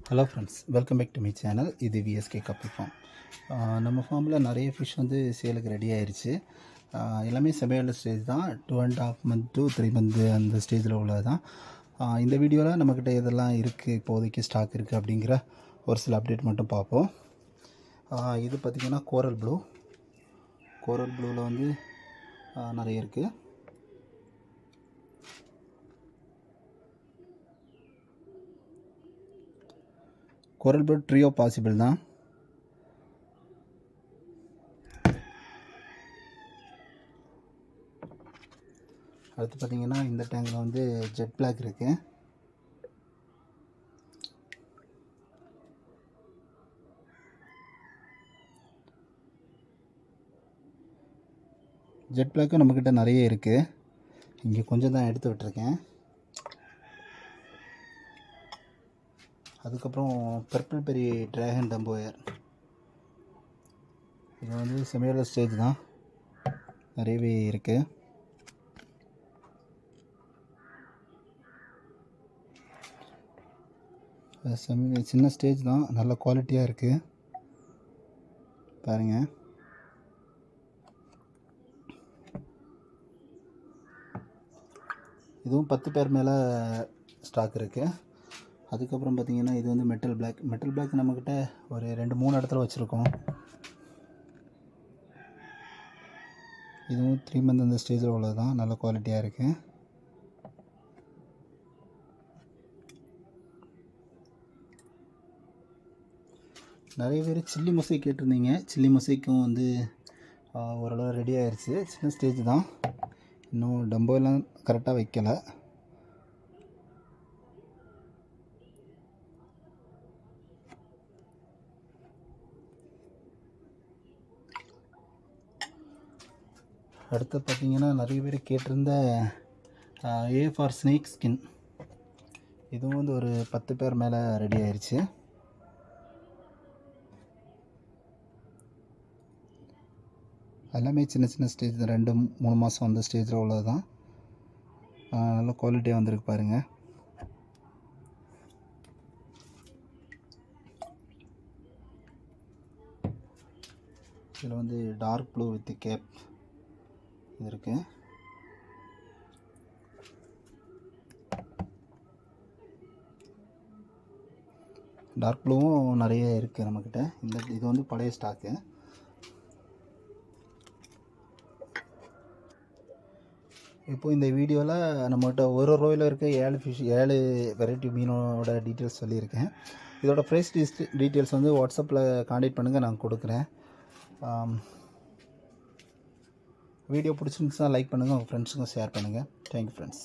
Hello friends, welcome back to my channel. இது VSK Kappal farm. நம்ம ஃபார்மில் நிறைய ஃபிஷ் வந்து சேலுக்கு ரெடி ஆயிடுச்சு. எல்லாமே செமையான ஸ்டேஜ் தான். 2.5 month to 3 month அந்த ஸ்டேஜில் உள்ளது தான். இந்த வீடியோவில் நம்மக்கிட்ட இதெல்லாம் இருக்குது, இப்போதைக்கு ஸ்டாக் இருக்குது அப்படிங்கிற ஒரு சில அப்டேட் மட்டும் பார்ப்போம். இது பார்த்திங்கன்னா கோரல் ப்ளூவில் வந்து நிறைய இருக்குது. கோரல் ப்ளூ ட்ரியோ பாசிபிள் தான். அடுத்து பார்த்திங்கன்னா இந்த டேங்கில் வந்து ஜெட் பிளாக் இருக்குது. ஜெட் பிளாக்கும் நம்மக்கிட்ட நிறைய இருக்குது. இங்கே கொஞ்சம் தான் எடுத்து விட்டுருக்கேன். அதுக்கப்புறம் பர்பிள் பெரி ட்ராகன் டம்போயர், இது வந்து செமியோட ஸ்டேஜ் தான், நிறையவே இருக்குது. சின்ன ஸ்டேஜ் தான், நல்ல குவாலிட்டியாக இருக்குது பாருங்கள். இதுவும் 10 பேர் மேலே ஸ்டாக் இருக்குது. அதுக்கப்புறம் பார்த்திங்கன்னா இது வந்து மெட்டல் பிளாக் நம்மக்கிட்ட ஒரு 2-3 இடத்துல வச்சுருக்கோம். இதுவும் 3 month அந்த ஸ்டேஜில் உள்ளது தான், நல்ல குவாலிட்டியாக இருக்குது. நிறைய பேர் சில்லி மொசைக் கேட்டிருந்தீங்க. சில்லி மொசைக்கும் வந்து ஓரளவு ரெடி ஆயிடுச்சு. சின்ன ஸ்டேஜ் தான், இன்னும் டம்போலாம் கரெக்டாக வைக்கலை. அடுத்து பார்த்திங்கன்னா நிறைய பேர் கேட்டிருந்த ஏ ஃபார் ஸ்னேக் ஸ்கின், இதுவும் வந்து ஒரு 10 பேர் மேலே ரெடி ஆயிடுச்சு. எல்லாமே சின்ன ஸ்டேஜ் தான், 2-3 மாதம் அந்த ஸ்டேஜில் உள்ளது தான். நல்ல குவாலிட்டியாக வந்திருக்கு பாருங்கள். இதில் வந்து டார்க் ப்ளூ வித் கேப் இது இருக்குது. டார்க் ப்ளூவும் நிறைய இருக்குது நம்மக்கிட்ட. இது வந்து பழைய ஸ்டாக்கு. இப்போ இந்த வீடியோவில் நம்மகிட்ட ஒரு ரோயில் இருக்க 7 வெரைட்டி மீனோட டீட்டெயில்ஸ் சொல்லியிருக்கேன். இதோட ப்ரைஸ் டீட்டெயில்ஸ் வந்து வாட்ஸ்அப்பில் கான்டாக்ட் பண்ணுங்கள், நான் கொடுக்குறேன். வீடியோ பிடிச்சிருந்துச்சுன்னா லைக் பண்ணுங்கள், உங்கள் ஃப்ரெண்ட்ஸுக்கும் ஷேர் பண்ணுங்கள். Thank you friends.